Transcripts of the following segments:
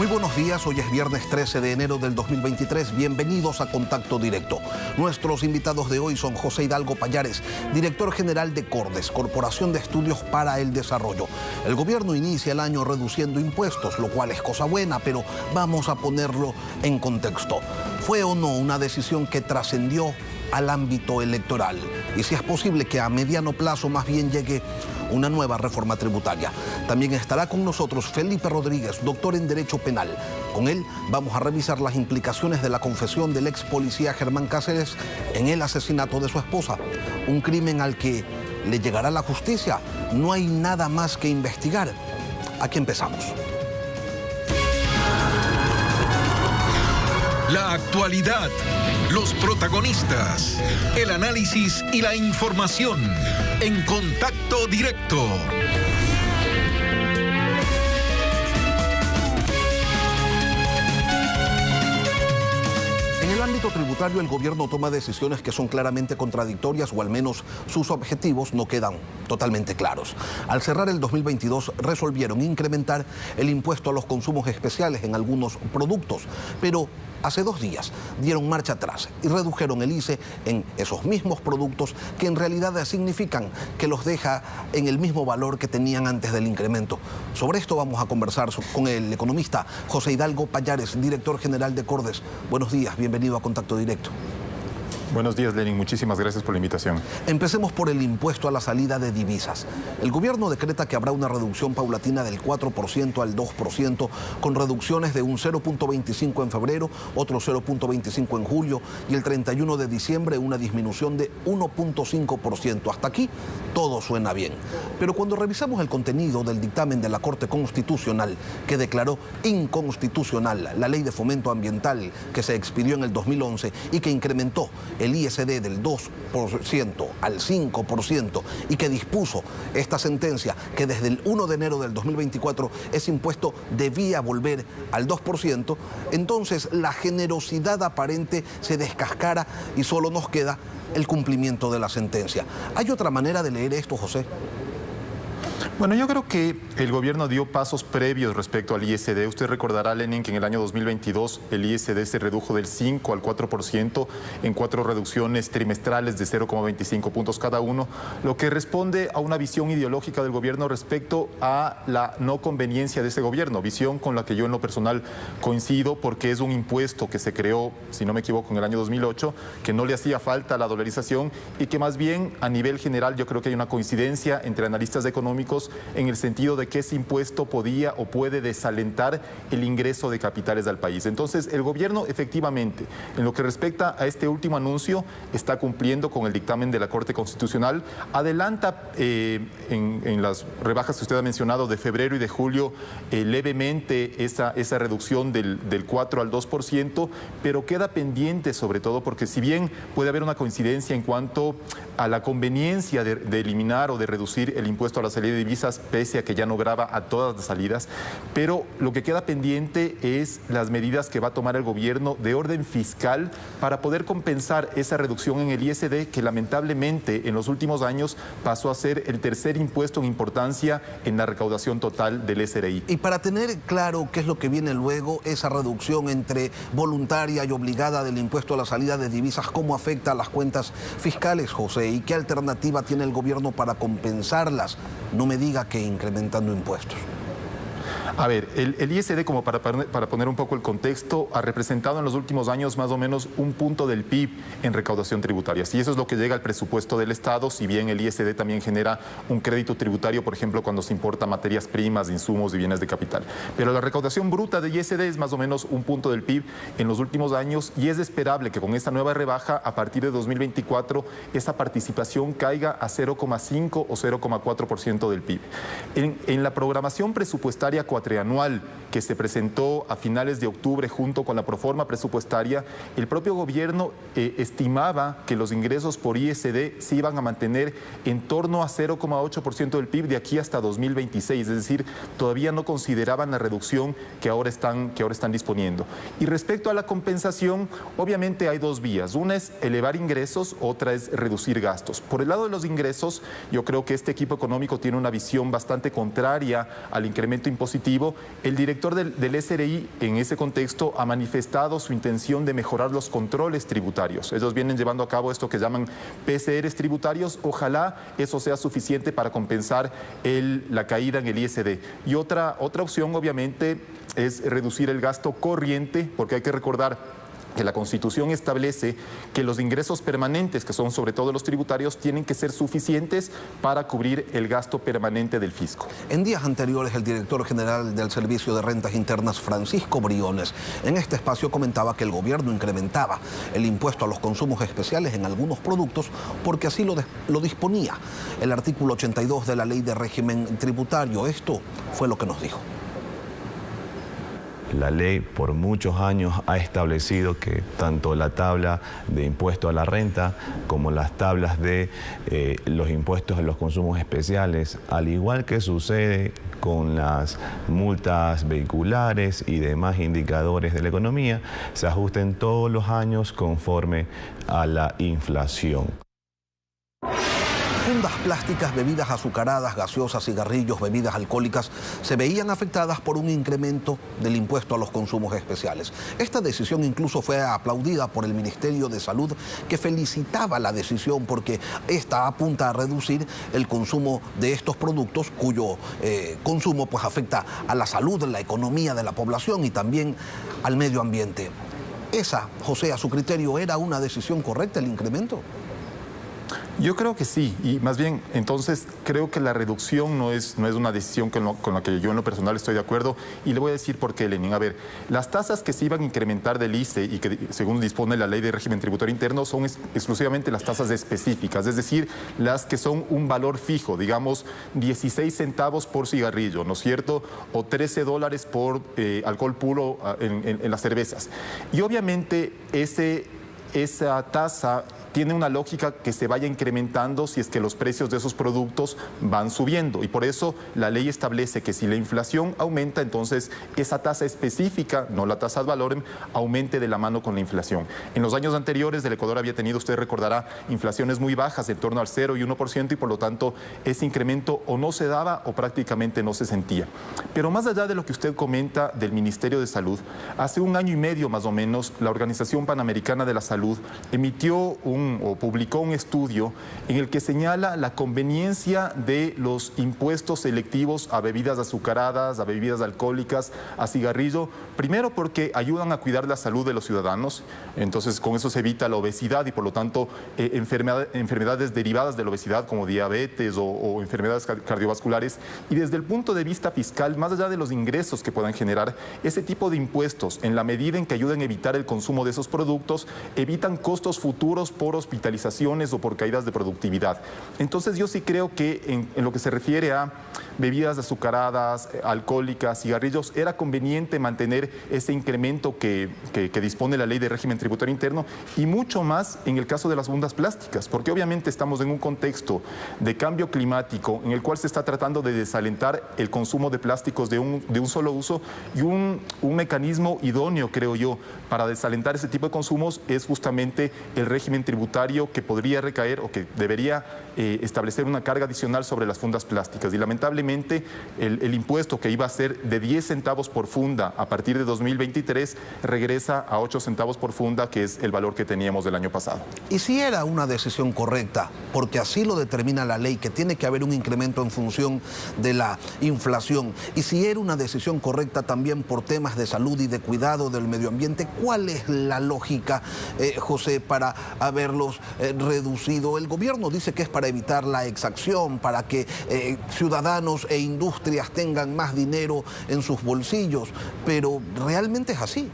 Muy buenos días, hoy es viernes 13 de enero del 2023. Bienvenidos a Contacto Directo. Nuestros invitados de hoy son José Hidalgo Pallares, director general de Cordes, Corporación de Estudios para el Desarrollo. El gobierno inicia el año reduciendo impuestos, lo cual es cosa buena, pero vamos a ponerlo en contexto. ¿Fue o no una decisión que trascendió al ámbito electoral? Y si es posible que a mediano plazo más bien llegue una nueva reforma tributaria. También estará con nosotros Felipe Rodríguez, doctor en Derecho Penal. Con él vamos a revisar las implicaciones de la confesión del ex policía Germán Cáceres en el asesinato de su esposa. Un crimen al que le llegará la justicia. No hay nada más que investigar. Aquí empezamos. La actualidad, los protagonistas, el análisis y la información en Contacto Directo. En el ámbito tributario, el gobierno toma decisiones que son claramente contradictorias, o al menos sus objetivos no quedan totalmente claros. Al cerrar el 2022, resolvieron incrementar el impuesto a los consumos especiales en algunos productos, pero hace 2 días dieron marcha atrás y redujeron el ICE en esos mismos productos que en realidad significan que los deja en el mismo valor que tenían antes del incremento. Sobre esto vamos a conversar con el economista José Hidalgo Pallares, director general de Cordes. Buenos días, bienvenido a Contacto Directo. Buenos días, Lenin. Muchísimas gracias por la invitación. Empecemos por el impuesto a la salida de divisas. El gobierno decreta que habrá una reducción paulatina del 4% al 2%, con reducciones de un 0.25 en febrero, otro 0.25 en julio y el 31 de diciembre una disminución de 1.5%. Hasta aquí todo suena bien. Pero cuando revisamos el contenido del dictamen de la Corte Constitucional, que declaró inconstitucional la Ley de Fomento Ambiental que se expidió en el 2011 y que incrementó el ISD del 2% al 5% y que dispuso esta sentencia que desde el 1 de enero del 2024 ese impuesto debía volver al 2%, entonces la generosidad aparente se descascara y solo nos queda el cumplimiento de la sentencia. ¿Hay otra manera de leer esto, José? Bueno, yo creo que el gobierno dio pasos previos respecto al ISD. Usted recordará, Lenin, que en el año 2022 el ISD se redujo del 5 al 4% en 4 reducciones trimestrales de 0,25 puntos cada uno, lo que responde a una visión ideológica del gobierno respecto a la no conveniencia de ese gobierno, visión con la que yo en lo personal coincido, porque es un impuesto que se creó, si no me equivoco, en el año 2008, que no le hacía falta a la dolarización y que más bien a nivel general yo creo que hay una coincidencia entre analistas económicos en el sentido de que ese impuesto podía o puede desalentar el ingreso de capitales al país. Entonces, el gobierno efectivamente, en lo que respecta a este último anuncio, está cumpliendo con el dictamen de la Corte Constitucional, adelanta en las rebajas que usted ha mencionado de febrero y de julio levemente esa reducción del 4 al 2%, pero queda pendiente sobre todo porque si bien puede haber una coincidencia en cuanto a la conveniencia de eliminar o de reducir el impuesto a la salida de divisas, pese a que ya no grava a todas las salidas, pero lo que queda pendiente es las medidas que va a tomar el gobierno de orden fiscal para poder compensar esa reducción en el ISD que lamentablemente en los últimos años pasó a ser el tercer impuesto en importancia en la recaudación total del SRI. Y para tener claro qué es lo que viene luego, esa reducción entre voluntaria y obligada del impuesto a la salida de divisas, ¿cómo afecta a las cuentas fiscales, José? ¿Y qué alternativa tiene el gobierno para compensarlas? No me diga que incrementando impuestos. A ver, el ISD, como para poner un poco el contexto, ha representado en los últimos años más o menos 1 punto del PIB en recaudación tributaria. Y eso es lo que llega al presupuesto del Estado, si bien el ISD también genera un crédito tributario, por ejemplo, cuando se importa materias primas, insumos y bienes de capital. Pero la recaudación bruta de ISD es más o menos 1 punto del PIB en los últimos años y es esperable que con esta nueva rebaja, a partir de 2024, esa participación caiga a 0,5 o 0,4% del PIB. En la programación presupuestaria cuatrianual que se presentó a finales de octubre junto con la proforma presupuestaria, el propio gobierno estimaba que los ingresos por ISD se iban a mantener en torno a 0,8% del PIB de aquí hasta 2026, es decir, todavía no consideraban la reducción que ahora están disponiendo. Y respecto a la compensación, obviamente hay 2 vías, una es elevar ingresos, otra es reducir gastos. Por el lado de los ingresos, yo creo que este equipo económico tiene una visión bastante contraria al incremento impositivo impositivo, el director del SRI en ese contexto ha manifestado su intención de mejorar los controles tributarios. Ellos vienen llevando a cabo esto que llaman PCRs tributarios. Ojalá eso sea suficiente para compensar la caída en el ISD. Y otra opción, obviamente, es reducir el gasto corriente, porque hay que recordar que la Constitución establece que los ingresos permanentes, que son sobre todo los tributarios, tienen que ser suficientes para cubrir el gasto permanente del fisco. En días anteriores, el director general del Servicio de Rentas Internas, Francisco Briones, en este espacio comentaba que el gobierno incrementaba el impuesto a los consumos especiales en algunos productos porque así lo disponía el artículo 82 de la Ley de Régimen Tributario. Esto fue lo que nos dijo. La ley por muchos años ha establecido que tanto la tabla de impuesto a la renta como las tablas de los impuestos a los consumos especiales, al igual que sucede con las multas vehiculares y demás indicadores de la economía, se ajusten todos los años conforme a la inflación. Fundas plásticas, bebidas azucaradas, gaseosas, cigarrillos, bebidas alcohólicas se veían afectadas por un incremento del impuesto a los consumos especiales. Esta decisión incluso fue aplaudida por el Ministerio de Salud, que felicitaba la decisión porque esta apunta a reducir el consumo de estos productos cuyo consumo pues afecta a la salud, la economía de la población y también al medio ambiente. ¿Esa, José, a su criterio, era una decisión correcta el incremento? Yo creo que sí, y más bien, entonces, creo que la reducción no es una decisión con la que yo en lo personal estoy de acuerdo, y le voy a decir por qué, Lenin. A ver, las tasas que se iban a incrementar del ICE y que según dispone la Ley de Régimen Tributario Interno son exclusivamente las tasas específicas, es decir, las que son un valor fijo, digamos 16 centavos por cigarrillo, ¿no es cierto? O $13 por alcohol puro en las cervezas. Y obviamente esa tasa tiene una lógica que se vaya incrementando si es que los precios de esos productos van subiendo. Y por eso la ley establece que si la inflación aumenta, entonces esa tasa específica, no la tasa ad valorem, aumente de la mano con la inflación. En los años anteriores el Ecuador había tenido, usted recordará, inflaciones muy bajas, en torno al 0 y 1%, y por lo tanto ese incremento o no se daba o prácticamente no se sentía. Pero más allá de lo que usted comenta del Ministerio de Salud, hace 1 año y medio más o menos, la Organización Panamericana de la Salud emitió publicó un estudio en el que señala la conveniencia de los impuestos selectivos a bebidas azucaradas, a bebidas alcohólicas, a cigarrillo, primero porque ayudan a cuidar la salud de los ciudadanos, entonces con eso se evita la obesidad y por lo tanto enfermedades derivadas de la obesidad como diabetes o enfermedades cardiovasculares, y desde el punto de vista fiscal, más allá de los ingresos que puedan generar, ese tipo de impuestos, en la medida en que ayuden a evitar el consumo de esos productos, evitan costos futuros por hospitalizaciones o por caídas de productividad. Entonces yo sí creo que en lo que se refiere a bebidas azucaradas, alcohólicas, cigarrillos, era conveniente mantener ese incremento que dispone la Ley de Régimen Tributario Interno, y mucho más en el caso de las fundas plásticas, porque obviamente estamos en un contexto de cambio climático en el cual se está tratando de desalentar el consumo de plásticos de un solo uso, y un mecanismo idóneo, creo yo, para desalentar ese tipo de consumos es justamente el régimen tributario que podría recaer o que debería establecer una carga adicional sobre las fundas plásticas. Y lamentablemente el impuesto que iba a ser de 10 centavos por funda a partir de 2023 regresa a 8 centavos por funda, que es el valor que teníamos del año pasado. Y si era una decisión correcta, porque así lo determina la ley, que tiene que haber un incremento en función de la inflación, y si era una decisión correcta también por temas de salud y de cuidado del medio ambiente, ¿cuál es la lógica, José, para haberlos reducido? El gobierno dice que es para evitar la exacción, para que ciudadanos e industrias tengan más dinero en sus bolsillos, pero ¿realmente es así?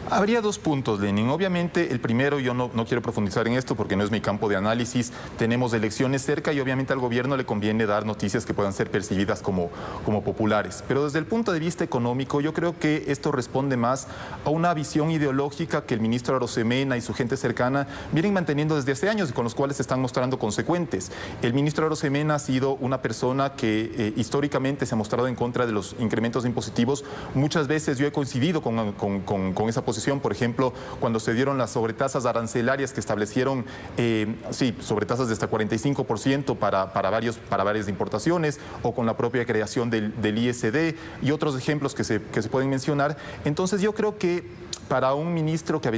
Habría dos puntos, Lenin. Obviamente, el primero, yo no quiero profundizar en esto porque no es mi campo de análisis. Tenemos elecciones cerca y obviamente al gobierno le conviene dar noticias que puedan ser percibidas como populares. Pero desde el punto de vista económico, yo creo que esto responde más a una visión ideológica que el ministro Arosemena y su gente cercana vienen manteniendo desde hace años y con los cuales se están mostrando consecuentes. El ministro Arosemena ha sido una persona que históricamente se ha mostrado en contra de los incrementos impositivos. Muchas veces yo he coincidido con esa posición oposición, por ejemplo, cuando se dieron las sobretasas arancelarias que establecieron, sobretasas de hasta 45% para varias importaciones, o con la propia creación del ISD y otros ejemplos que se pueden mencionar. Entonces yo creo que para un ministro que ha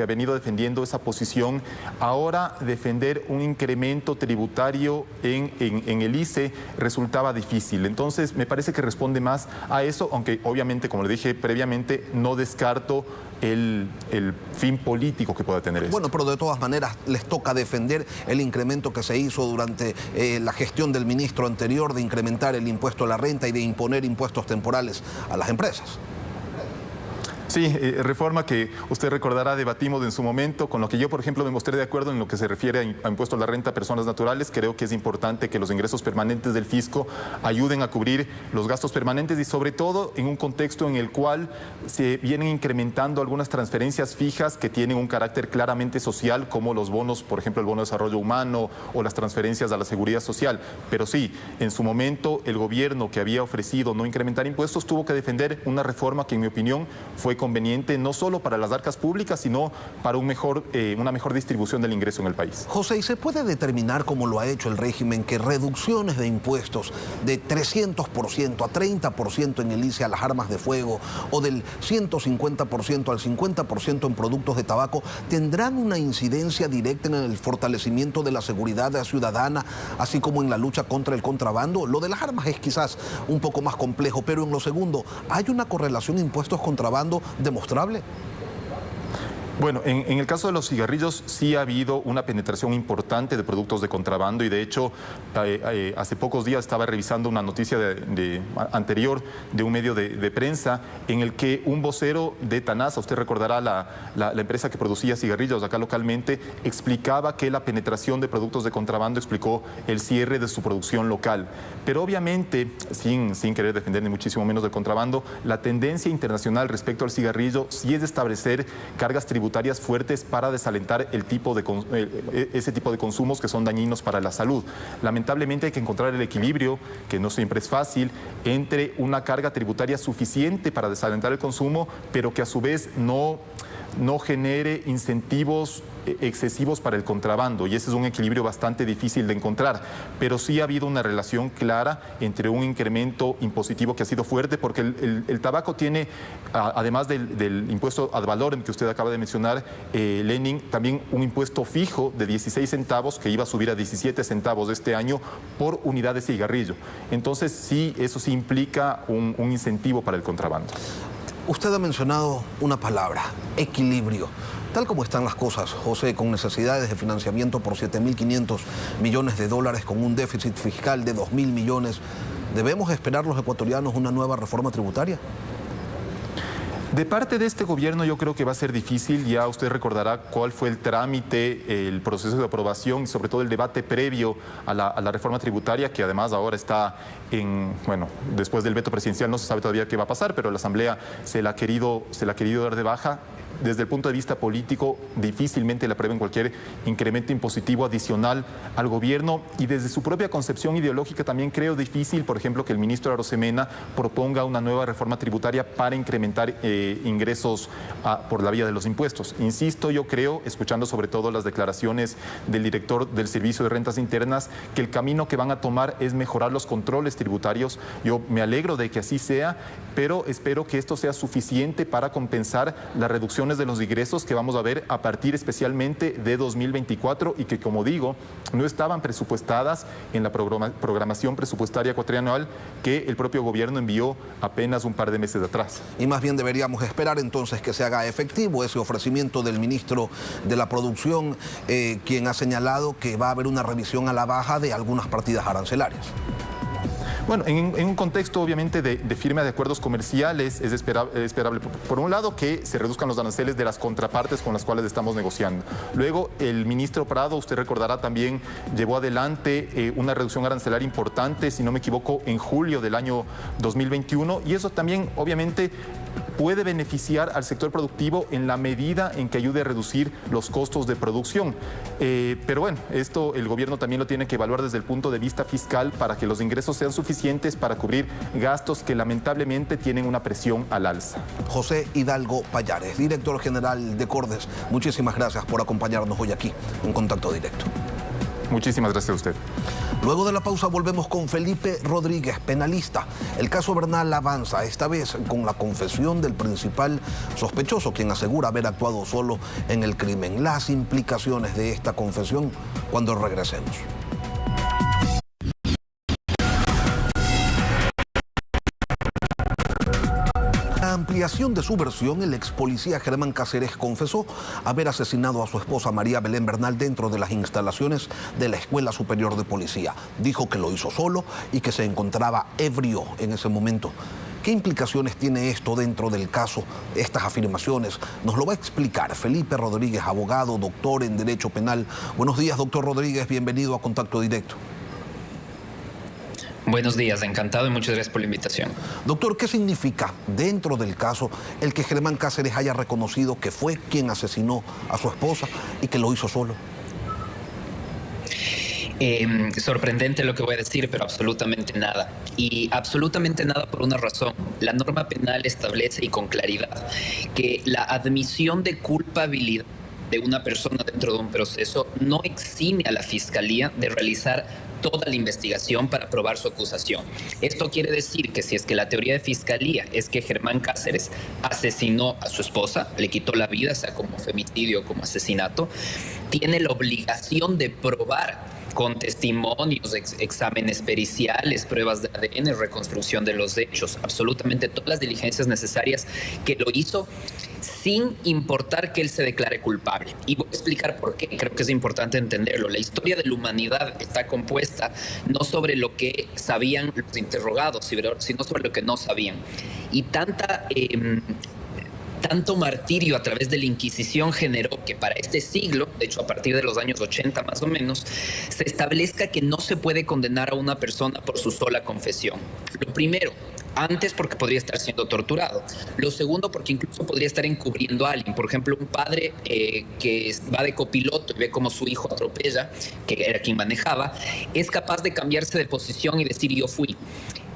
venido defendiendo esa posición, ahora defender un incremento tributario en el ICE resultaba difícil. Entonces me parece que responde más a eso, aunque obviamente, como le dije previamente, no descarto el fin político que pueda tener esto. Bueno, pero de todas maneras les toca defender el incremento que se hizo durante la gestión del ministro anterior de incrementar el impuesto a la renta y de imponer impuestos temporales a las empresas. Sí, reforma que usted recordará debatimos en su momento, con lo que yo, por ejemplo, me mostré de acuerdo en lo que se refiere a impuesto a la renta a personas naturales. Creo que es importante que los ingresos permanentes del fisco ayuden a cubrir los gastos permanentes y sobre todo en un contexto en el cual se vienen incrementando algunas transferencias fijas que tienen un carácter claramente social, como los bonos, por ejemplo, el bono de desarrollo humano o las transferencias a la seguridad social. Pero sí, en su momento el gobierno que había ofrecido no incrementar impuestos tuvo que defender una reforma que, en mi opinión, fue conveniente no solo para las arcas públicas, sino para una mejor distribución del ingreso en el país. José, ¿y se puede determinar, como lo ha hecho el régimen, que reducciones de impuestos de 300% a 30% en el ICE a las armas de fuego o del 150% al 50% en productos de tabaco tendrán una incidencia directa en el fortalecimiento de la seguridad ciudadana, así como en la lucha contra el contrabando? Lo de las armas es quizás un poco más complejo, pero en lo segundo, ¿hay una correlación impuestos-contrabando demostrable? Bueno, en el caso de los cigarrillos sí ha habido una penetración importante de productos de contrabando y de hecho hace pocos días estaba revisando una noticia anterior de un medio de prensa en el que un vocero de Tanasa, usted recordará la empresa que producía cigarrillos acá localmente, explicaba que la penetración de productos de contrabando explicó el cierre de su producción local. Pero obviamente, sin querer defender ni muchísimo menos del contrabando, la tendencia internacional respecto al cigarrillo sí es de establecer cargas tributarias fuertes para desalentar ese tipo de consumos que son dañinos para la salud. Lamentablemente hay que encontrar el equilibrio, que no siempre es fácil, entre una carga tributaria suficiente para desalentar el consumo, pero que a su vez no genere incentivos excesivos para el contrabando, y ese es un equilibrio bastante difícil de encontrar, pero sí ha habido una relación clara entre un incremento impositivo que ha sido fuerte, porque el tabaco tiene, además del impuesto ad valorem que usted acaba de mencionar, Lenin, también un impuesto fijo de 16 centavos que iba a subir a 17 centavos este año por unidad de cigarrillo. Entonces sí, eso sí implica un incentivo para el contrabando. Usted ha mencionado una palabra, equilibrio. Tal como están las cosas, José, con necesidades de financiamiento por 7.500 millones de dólares, con un déficit fiscal de 2.000 millones, ¿debemos esperar los ecuatorianos una nueva reforma tributaria? De parte de este gobierno yo creo que va a ser difícil. Ya usted recordará cuál fue el trámite, el proceso de aprobación y sobre todo el debate previo a la reforma tributaria, que además ahora está después del veto presidencial no se sabe todavía qué va a pasar, pero la Asamblea se la ha querido dar de baja. Desde el punto de vista político, difícilmente le aprueben cualquier incremento impositivo adicional al gobierno, y desde su propia concepción ideológica también creo difícil, por ejemplo, que el ministro Arosemena proponga una nueva reforma tributaria para incrementar ingresos por la vía de los impuestos. Insisto, yo creo, escuchando sobre todo las declaraciones del director del Servicio de Rentas Internas, que el camino que van a tomar es mejorar los controles tributarios. Yo me alegro de que así sea, pero espero que esto sea suficiente para compensar la reducción de los ingresos que vamos a ver a partir especialmente de 2024 y que, como digo, no estaban presupuestadas en la programación presupuestaria cuatrianual que el propio gobierno envió apenas un par de meses atrás. Y más bien deberíamos esperar entonces que se haga efectivo ese ofrecimiento del ministro de la Producción, quien ha señalado que va a haber una revisión a la baja de algunas partidas arancelarias. Bueno, en un contexto obviamente de firma de acuerdos comerciales es esperable, por un lado, que se reduzcan los aranceles de las contrapartes con las cuales estamos negociando. Luego, el ministro Prado, usted recordará, también llevó adelante una reducción arancelaria importante, si no me equivoco, en julio del año 2021, y eso también obviamente puede beneficiar al sector productivo en la medida en que ayude a reducir los costos de producción. Pero bueno, esto el gobierno también lo tiene que evaluar desde el punto de vista fiscal para que los ingresos sean suficientes suficientes para cubrir gastos que lamentablemente tienen una presión al alza. José Hidalgo Payares, director general de Cordes, muchísimas gracias por acompañarnos hoy aquí en Contacto Directo. Muchísimas gracias a usted. Luego de la pausa volvemos con Felipe Rodríguez, penalista. El caso Bernal avanza, esta vez con la confesión del principal sospechoso, quien asegura haber actuado solo en el crimen. Las implicaciones de esta confesión cuando regresemos. Ampliación de su versión, el ex policía Germán Cáceres confesó haber asesinado a su esposa María Belén Bernal dentro de las instalaciones de la Escuela Superior de Policía. Dijo que lo hizo solo y que se encontraba ebrio en ese momento. ¿Qué implicaciones tiene esto dentro del caso, estas afirmaciones? Nos lo va a explicar Felipe Rodríguez, abogado, doctor en Derecho Penal. Buenos días, doctor Rodríguez, bienvenido a Contacto Directo. Buenos días, encantado y muchas gracias por la invitación. Doctor, ¿qué significa dentro del caso el que Germán Cáceres haya reconocido que fue quien asesinó a su esposa y que lo hizo solo? Sorprendente lo que voy a decir, pero absolutamente nada. Y absolutamente nada por una razón. La norma penal establece y con claridad que la admisión de culpabilidad de una persona dentro de un proceso no exime a la Fiscalía de realizar toda la investigación para probar su acusación. Esto quiere decir que si es que la teoría de Fiscalía es que Germán Cáceres asesinó a su esposa, le quitó la vida, sea como femicidio o como asesinato, tiene la obligación de probar con testimonios, exámenes periciales, pruebas de ADN, reconstrucción de los hechos, absolutamente todas las diligencias necesarias, que lo hizo sin importar que él se declare culpable. Y voy a explicar por qué. Creo que es importante entenderlo. La historia de la humanidad está compuesta no sobre lo que sabían los interrogados, sino sobre lo que no sabían. Y tanto martirio a través de la Inquisición generó que para este siglo, de hecho a partir de los años 80 más o menos, se establezca que no se puede condenar a una persona por su sola confesión. Lo primero, antes porque podría estar siendo torturado. Lo segundo, porque incluso podría estar encubriendo a alguien. Por ejemplo, un padre que va de copiloto y ve cómo su hijo atropella, que era quien manejaba, es capaz de cambiarse de posición y decir yo fui.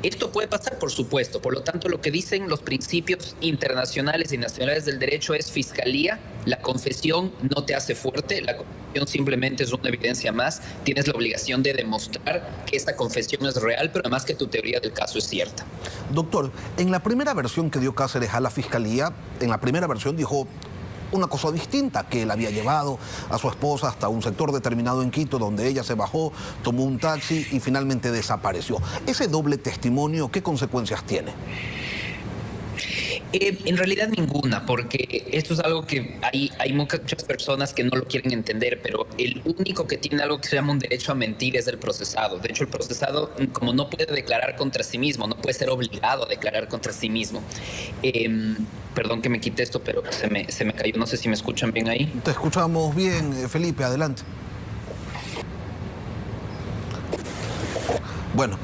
Esto puede pasar, por supuesto. Por lo tanto, lo que dicen los principios internacionales y nacionales del derecho es Fiscalía, la confesión no te hace fuerte, la confesión simplemente es una evidencia más. Tienes la obligación de demostrar que esta confesión es real, pero además que tu teoría del caso es cierta. Doctor, en la primera versión que dio Cáceres a la Fiscalía, en la primera versión dijo una cosa distinta, que él había llevado a su esposa hasta un sector determinado en Quito, donde ella se bajó, tomó un taxi y finalmente desapareció. Ese doble testimonio, ¿qué consecuencias tiene? En realidad ninguna, porque esto es algo que hay muchas personas que no lo quieren entender, pero el único que tiene algo que se llama un derecho a mentir es el procesado. De hecho, el procesado, como no puede declarar contra sí mismo, no puede ser obligado a declarar contra sí mismo. Perdón que me quite esto, pero se me cayó. No sé si me escuchan bien ahí. Te escuchamos bien, Felipe, adelante. Bueno,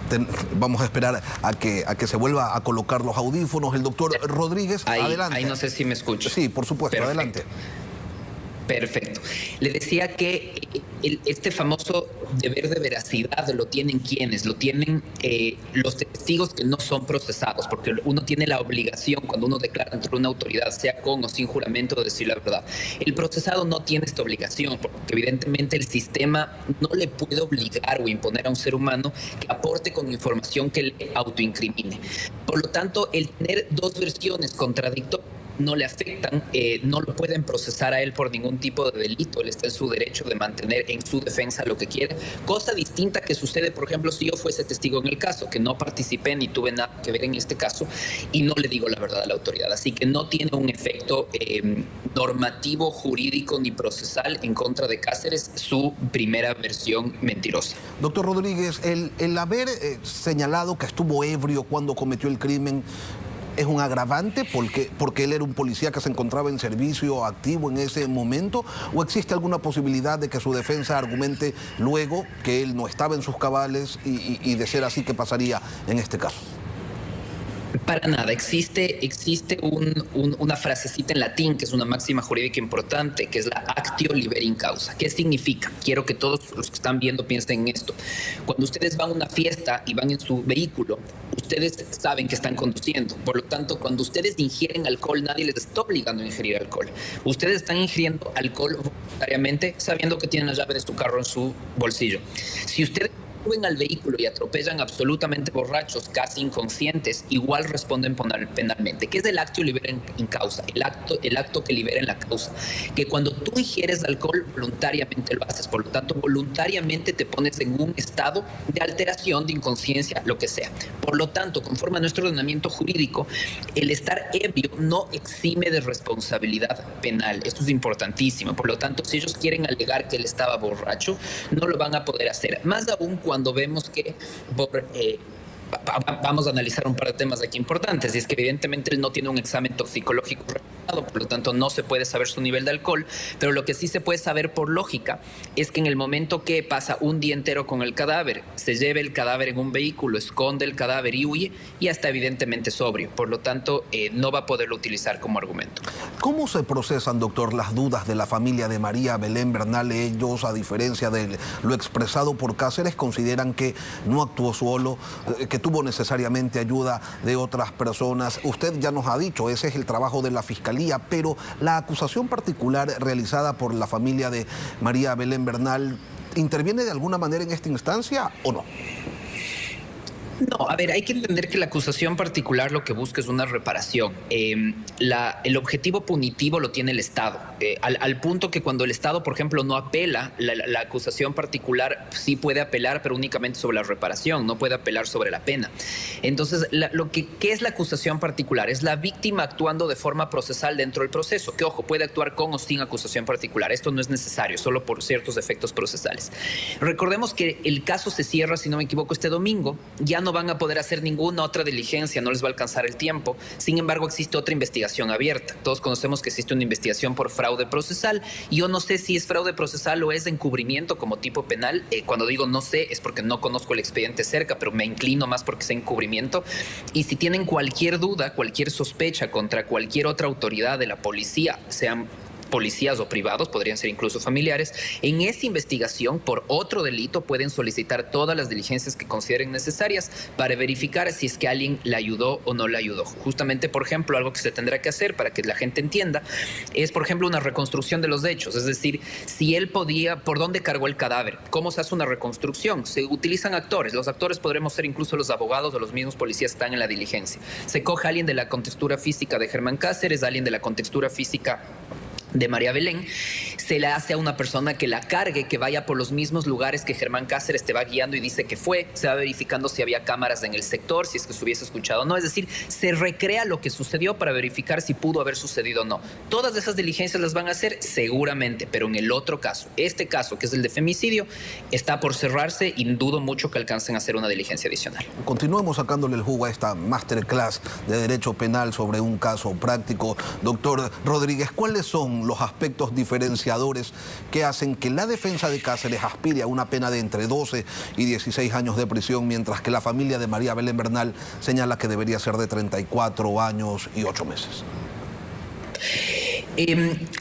vamos a esperar a que se vuelva a colocar los audífonos. El doctor Rodríguez, adelante. Ahí no sé si me escucha. Sí, por supuesto, perfecto. Adelante. Perfecto. Le decía que este famoso deber de veracidad lo tienen quienes, lo tienen los testigos que no son procesados, porque uno tiene la obligación cuando uno declara ante una autoridad, sea con o sin juramento, de decir la verdad. El procesado no tiene esta obligación, porque evidentemente el sistema no le puede obligar o imponer a un ser humano que aporte con información que le autoincrimine. Por lo tanto, el tener dos versiones contradictorias no le afectan, no lo pueden procesar a él por ningún tipo de delito. Él está en su derecho de mantener en su defensa lo que quiere. Cosa distinta que sucede, por ejemplo, si yo fuese testigo en el caso, que no participé ni tuve nada que ver en este caso y no le digo la verdad a la autoridad. Así que no tiene un efecto normativo, jurídico ni procesal en contra de Cáceres su primera versión mentirosa. Doctor Rodríguez, el haber señalado que estuvo ebrio cuando cometió el crimen, ¿es un agravante porque él era un policía que se encontraba en servicio activo en ese momento? ¿O existe alguna posibilidad de que su defensa argumente luego que él no estaba en sus cabales y de ser así, qué pasaría en este caso? Para nada, existe una frasecita en latín que es una máxima jurídica importante, que es la actio liberi in causa. ¿Qué significa? Quiero que todos los que están viendo piensen en esto. Cuando ustedes van a una fiesta y van en su vehículo, ustedes saben que están conduciendo. Por lo tanto, cuando ustedes ingieren alcohol, nadie les está obligando a ingerir alcohol. Ustedes están ingiriendo alcohol voluntariamente sabiendo que tienen la llave de su carro en su bolsillo. Si ustedes suben al vehículo y atropellan absolutamente borrachos, casi inconscientes, igual responden penalmente. ¿Qué es el actio libera in causa? El acto que libera en la causa. Que cuando tú ingieres alcohol, voluntariamente lo haces. Por lo tanto, voluntariamente te pones en un estado de alteración, de inconsciencia, lo que sea. Por lo tanto, conforme a nuestro ordenamiento jurídico, el estar ebrio no exime de responsabilidad penal. Esto es importantísimo. Por lo tanto, si ellos quieren alegar que él estaba borracho, no lo van a poder hacer. Más aún cuando vemos que vamos a analizar un par de temas aquí importantes, y es que evidentemente él no tiene un examen toxicológico realizado, por lo tanto no se puede saber su nivel de alcohol, pero lo que sí se puede saber por lógica es que en el momento que pasa un día entero con el cadáver, se lleve el cadáver en un vehículo, esconde el cadáver y huye, ya está evidentemente sobrio, por lo tanto no va a poderlo utilizar como argumento. ¿Cómo se procesan, doctor, las dudas de la familia de María Belén Bernal? Ellos, a diferencia de lo expresado por Cáceres, consideran que no actuó solo, que tuvo necesariamente ayuda de otras personas. Usted ya nos ha dicho, ese es el trabajo de la Fiscalía, pero la acusación particular realizada por la familia de María Belén Bernal, ¿interviene de alguna manera en esta instancia o no? No, a ver, hay que entender que la acusación particular lo que busca es una reparación. El objetivo punitivo lo tiene el Estado, al punto que cuando el Estado, por ejemplo, no apela, la acusación particular sí puede apelar, pero únicamente sobre la reparación, no puede apelar sobre la pena. Entonces, ¿qué es la acusación particular? Es la víctima actuando de forma procesal dentro del proceso, que, ojo, puede actuar con o sin acusación particular. Esto no es necesario, solo por ciertos efectos procesales. Recordemos que el caso se cierra, si no me equivoco, este domingo. Ya no van a poder hacer ninguna otra diligencia, no les va a alcanzar el tiempo. Sin embargo, existe otra investigación abierta. Todos conocemos que existe una investigación por fraude procesal. Yo no sé si es fraude procesal o es encubrimiento como tipo penal. Cuando digo no sé es porque no conozco el expediente cerca, pero me inclino más porque sea encubrimiento. Y si tienen cualquier duda, cualquier sospecha contra cualquier otra autoridad de la policía, sean policías o privados, podrían ser incluso familiares, en esa investigación por otro delito pueden solicitar todas las diligencias que consideren necesarias para verificar si es que alguien le ayudó o no le ayudó. Justamente, por ejemplo, algo que se tendrá que hacer para que la gente entienda es, por ejemplo, una reconstrucción de los hechos, es decir, si él podía, por dónde cargó el cadáver, cómo se hace una reconstrucción. Se utilizan actores, los actores podremos ser incluso los abogados o los mismos policías que están en la diligencia. Se coge a alguien de la contextura física de Germán Cáceres, a alguien de la contextura física de María Belén, se le hace a una persona que la cargue, que vaya por los mismos lugares que Germán Cáceres te va guiando y dice que fue, se va verificando si había cámaras en el sector, si es que se hubiese escuchado o no, es decir, se recrea lo que sucedió para verificar si pudo haber sucedido o no. Todas esas diligencias las van a hacer seguramente, pero en el otro caso, este caso que es el de femicidio, está por cerrarse y dudo mucho que alcancen a hacer una diligencia adicional. Continuemos sacándole el jugo a esta masterclass de Derecho Penal sobre un caso práctico. Doctor Rodríguez, ¿cuáles son los aspectos diferenciadores que hacen que la defensa de Cáceres aspire a una pena de entre 12 y 16 años de prisión, mientras que la familia de María Belén Bernal señala que debería ser de 34 años y 8 meses?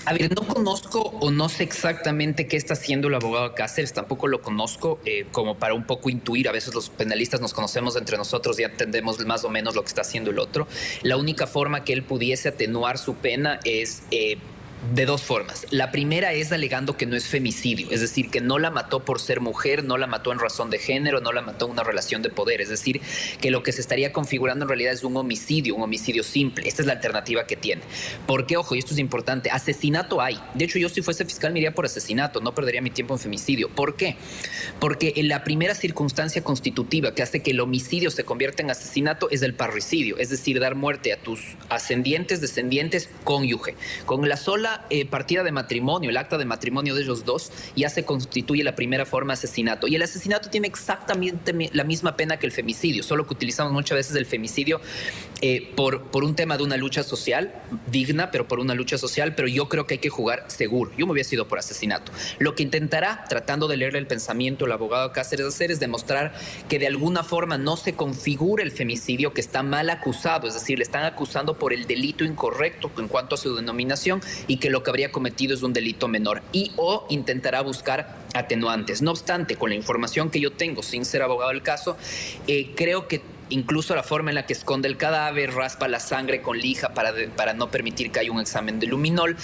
A ver, no conozco o no sé exactamente qué está haciendo el abogado Cáceres, tampoco lo conozco, como para un poco intuir. A veces los penalistas nos conocemos entre nosotros y entendemos más o menos lo que está haciendo el otro. La única forma que él pudiese atenuar su pena es de dos formas. La primera es alegando que no es femicidio, es decir, que no la mató por ser mujer, no la mató en razón de género, no la mató en una relación de poder, es decir, que lo que se estaría configurando en realidad es un homicidio simple. Esta es la alternativa que tiene. Porque, ojo, y esto es importante, asesinato hay. De hecho, yo si fuese fiscal me iría por asesinato, no perdería mi tiempo en femicidio. ¿Por qué? Porque en la primera circunstancia constitutiva que hace que el homicidio se convierta en asesinato es el parricidio, es decir, dar muerte a tus ascendientes, descendientes, cónyuge. Con la sola la partida de matrimonio, el acta de matrimonio de ellos dos, ya se constituye la primera forma de asesinato. Y el asesinato tiene exactamente la misma pena que el femicidio, solo que utilizamos muchas veces el femicidio por un tema de una lucha social, digna, pero por una lucha social, pero yo creo que hay que jugar seguro. Yo me hubiera sido por asesinato. Lo que intentará, tratando de leerle el pensamiento, el abogado Cáceres hacer es demostrar que de alguna forma no se configura el femicidio, que está mal acusado, es decir, le están acusando por el delito incorrecto en cuanto a su denominación y que lo que habría cometido es un delito menor, y o intentará buscar atenuantes. No obstante, con la información que yo tengo, sin ser abogado del caso, creo que incluso la forma en la que esconde el cadáver, raspa la sangre con lija para no permitir que haya un examen de luminol,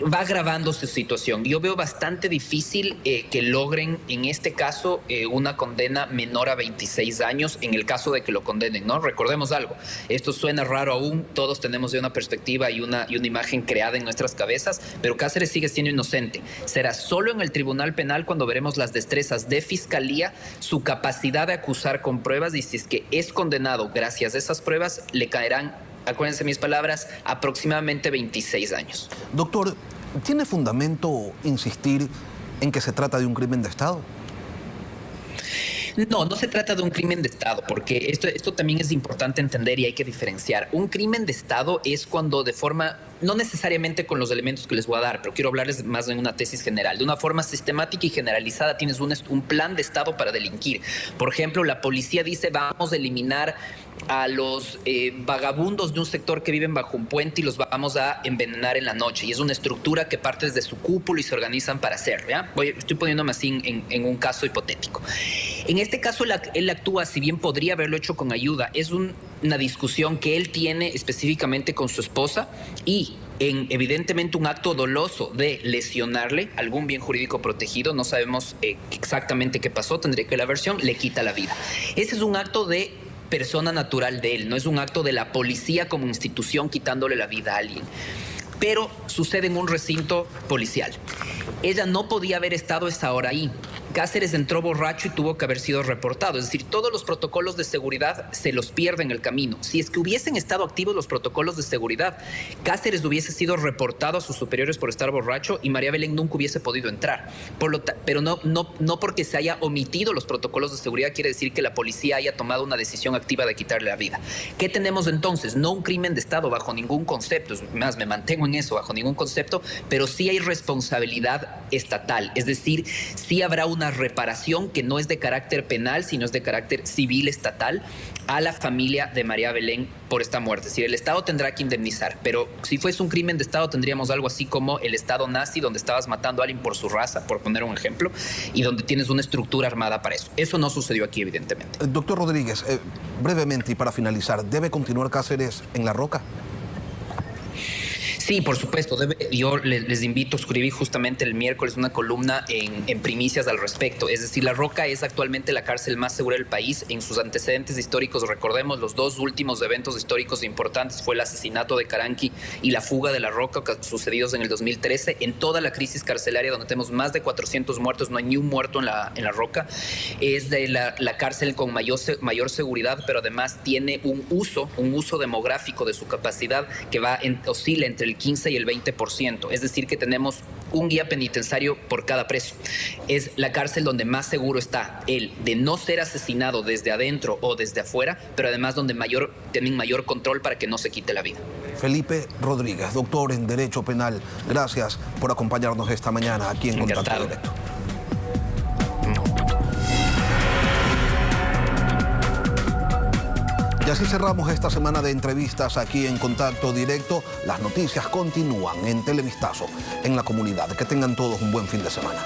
va agravando su situación. Yo veo bastante difícil que logren en este caso una condena menor a 26 años en el caso de que lo condenen, ¿no? Recordemos algo, esto suena raro aún, todos tenemos de una perspectiva y una imagen creada en nuestras cabezas, pero Cáceres sigue siendo inocente. Será solo en el Tribunal Penal cuando veremos las destrezas de Fiscalía, su capacidad de acusar con pruebas, y si es que es condenado gracias a esas pruebas, le caerán, acuérdense mis palabras, aproximadamente 26 años. Doctor, ¿tiene fundamento insistir en que se trata de un crimen de Estado? No, no se trata de un crimen de Estado, porque esto también es importante entender y hay que diferenciar. Un crimen de Estado es cuando de forma, no necesariamente con los elementos que les voy a dar, pero quiero hablarles más en una tesis general, de una forma sistemática y generalizada tienes un plan de Estado para delinquir. Por ejemplo, la policía dice vamos a eliminar a los vagabundos de un sector que viven bajo un puente y los vamos a envenenar en la noche. Y es una estructura que parte desde su cúpula y se organizan para hacerlo, ¿ya? Estoy poniéndome así en un caso hipotético. En este caso, él actúa, si bien podría haberlo hecho con ayuda, es una discusión que él tiene específicamente con su esposa y en evidentemente un acto doloso de lesionarle algún bien jurídico protegido, no sabemos exactamente qué pasó, tendría que la versión, le quita la vida. Ese es un acto de persona natural de él, no es un acto de la policía como institución quitándole la vida a alguien. Pero sucede en un recinto policial. Ella no podía haber estado esa hora ahí. Cáceres entró borracho y tuvo que haber sido reportado. Es decir, todos los protocolos de seguridad se los pierde en el camino. Si es que hubiesen estado activos los protocolos de seguridad, Cáceres hubiese sido reportado a sus superiores por estar borracho y María Belén nunca hubiese podido entrar. Pero no porque se haya omitido los protocolos de seguridad quiere decir que la policía haya tomado una decisión activa de quitarle la vida. ¿Qué tenemos entonces? No un crimen de Estado bajo ningún concepto. Es más, me mantengo en eso, bajo ningún concepto, pero sí hay responsabilidad estatal. Es decir, sí habrá una reparación que no es de carácter penal, sino es de carácter civil estatal a la familia de María Belén por esta muerte. Es decir, el Estado tendrá que indemnizar, pero si fuese un crimen de Estado tendríamos algo así como el Estado nazi, donde estabas matando a alguien por su raza, por poner un ejemplo, y donde tienes una estructura armada para eso. Eso no sucedió aquí, evidentemente. Doctor Rodríguez, brevemente y para finalizar, ¿debe continuar Cáceres en La Roca? Sí, por supuesto. Yo les invito, escribí justamente el miércoles una columna en Primicias al respecto. Es decir, La Roca es actualmente la cárcel más segura del país. En sus antecedentes históricos, recordemos, los dos últimos eventos históricos importantes fue el asesinato de Caranqui y la fuga de La Roca, sucedidos en el 2013. En toda la crisis carcelaria, donde tenemos más de 400 muertos, no hay ni un muerto en La Roca. Es de la cárcel con mayor seguridad, pero además tiene un uso demográfico de su capacidad que oscila entre el 15 y el 20%, es decir que tenemos un guía penitenciario por cada preso. Es la cárcel donde más seguro está él de no ser asesinado desde adentro o desde afuera, pero además donde tienen mayor control para que no se quite la vida. Felipe Rodríguez, doctor en Derecho Penal, gracias por acompañarnos esta mañana aquí en Contacto Directo. Y así cerramos esta semana de entrevistas aquí en Contacto Directo. Las noticias continúan en Televistazo, en la comunidad. Que tengan todos un buen fin de semana.